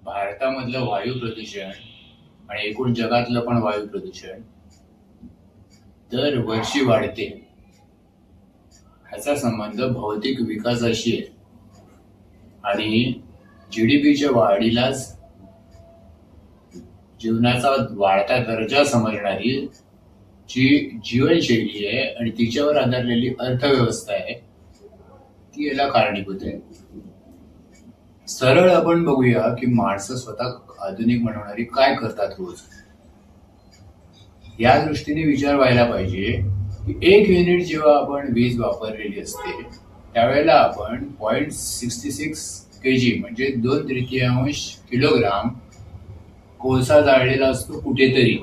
भारतामधलं वायू प्रदूषण आणि एकूण जगातलं पण वायू प्रदूषण दरवर्षी वाढते. ह्याचा संबंध भौतिक विकासाशी आहे आणि जीडीपीच्या वाढीलाच जीवनाचा वाढता दर्जा समजणारी जी जीवनशैली आहे आणि तिच्यावर आधारलेली अर्थव्यवस्था आहे ती याला कारणीभूत आहे. सरळ आपण बघूया की माणसं स्वतः आधुनिक बनवणारी काय करतात रोज. या दृष्टीने विचार व्हायला पाहिजे की 1 युनिट जेव्हा आपण वीज वापरलेली असते त्यावेळेला आपण 0.66 kg म्हणजे 2/3 किलोग्राम कोळसा जाळलेला असतो कुठेतरी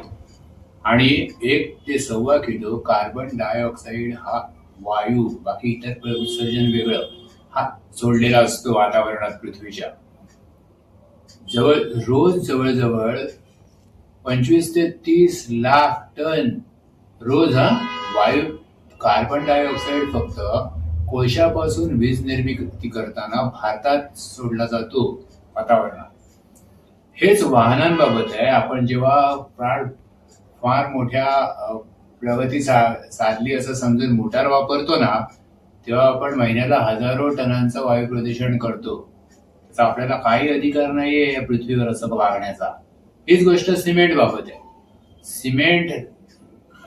आणि 1 ते 1.25 किलो कार्बन डायऑक्साईड हा वायू, बाकी इतर उत्सर्जन वेगळं, हा सोडलेला असतो वातावरणात पृथ्वीच्या. रोज जवळजवळ 25 ते 30 लाख टन रोज वायू कार्बन डायऑक्साईड फक्त कोळशापासून वीज निर्मिती करताना भारतात सोडला जातो वातावरणात. हेच वाहनांबाबत आहे. आपण जेव्हा फार मोठ्या प्रगती साधली असं समजून मोटार वापरतो ना तेव्हा आपण महिन्याला हजारो टनांचं वायू प्रदूषण करतो. त्याचा आपल्याला काही अधिकार नाहीये या पृथ्वीवर असं वागण्याचा. हीच गोष्ट सिमेंट बाबत आहे. सिमेंट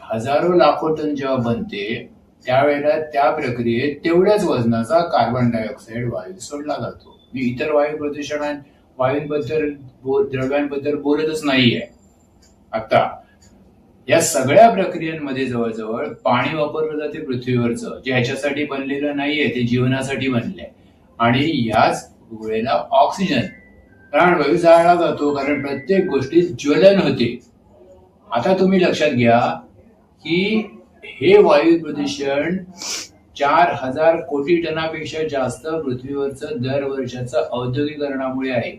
हजारो लाखो टन जेव्हा बनते त्यावेळेला त्या प्रक्रियेत तेवढ्याच वजनाचा कार्बन डायऑक्साईड वायू सोडला जातो. मी इतर वायू प्रदूषण वायूंबद्दल द्रव्यांबद्दल बोलतच नाहीये. आता या सगळ्या प्रक्रियांमध्ये जवळजवळ पाणी वापरलं जाते पृथ्वीवरचं, जे ह्याच्यासाठी बनलेलं नाहीये, ते जीवनासाठी बनलंय. आणि याच वेळेला ऑक्सिजन प्राणवायू जाळला जातो कारण प्रत्येक गोष्टीत ज्वलन होते. आता तुम्ही लक्षात घ्या की हे वायू प्रदूषण 4000 कोटी टनापेक्षा जास्त पृथ्वीवरचं दरवर्षाचं औद्योगिकरणामुळे आहे.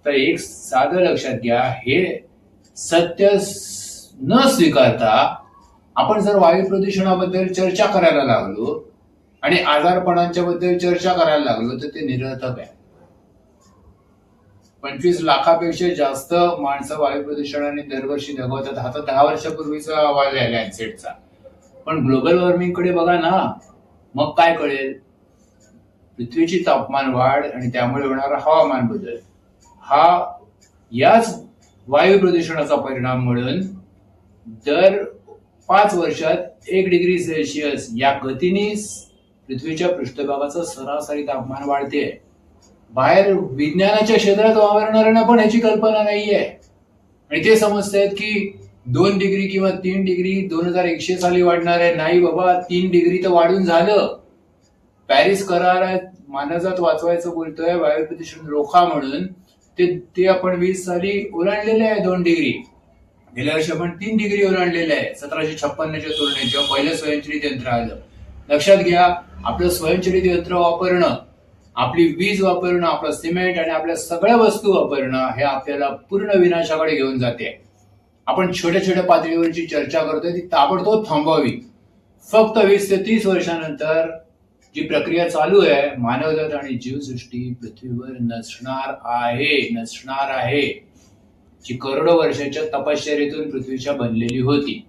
तर एक साधं लक्षात घ्या, हे सत्य न स्वीकारता आपण जर वायू प्रदूषणाबद्दल चर्चा करायला लागलो आणि आजारपणांच्या बद्दल चर्चा करायला लागलो तर ते निरर्थक आहे. 25 लाखापेक्षा जास्त माणसं वायू प्रदूषणाने दरवर्षी दगावतात. हा तर 10 वर्षापूर्वीचा अहवाल आहे लॅन्सेटचा. पण ग्लोबल वॉर्मिंग कडे बघा ना, मग काय कळेल? पृथ्वीची तापमान वाढ आणि त्यामुळे होणारा हवामान बदल हा याच वायू प्रदूषणाचा परिणाम म्हणून दर 5 वर्षात 1 डिग्री सेल्सिअस या गतीने पृथ्वीच्या पृष्ठभागाचं सरासरी तापमान वाढते. बाहेर विज्ञानाच्या क्षेत्रात वावरणाऱ्यांना पण ह्याची कल्पना नाहीये आणि ते समजतात की 2 डिग्री किंवा 3 डिग्री 2100 साली वाढणार आहे. नाही बाबा, 3 डिग्री तर वाढून झालं. पॅरिस करारात मानवजात वाचवायचं बोलतोय वायू प्रदूषण रोखा म्हणून, ते आपण 20 साली ओलांडलेले आहे 2 डिग्री. गेल्या वर्षी आपण 3 डिग्री ओलांडलेले आहे 1756च्या तुलनेत जेव्हा पहिलं स्वयंचलित यंत्र आलं. लक्षात घ्या, आपलं स्वयंचलित यंत्र वापरणं, आपली वीज वापरणं, आपलं सिमेंट आणि आपल्या सगळ्या वस्तू वापरणं हे आपल्याला पूर्ण विनाशाकडे घेऊन जाते. आपण छोट्या छोट्या पातळीवरची चर्चा करतोय ती ताबडतोब थांबवावी. फक्त 20 ते 30 वर्षानंतर जी प्रक्रिया चालू आहे, मानवजात आणि जीवसृष्टी पृथ्वीवर नसणार आहे जी करोडो वर्षाच्या तपश्चर्येतून पृथ्वीच्या बनलेली होती.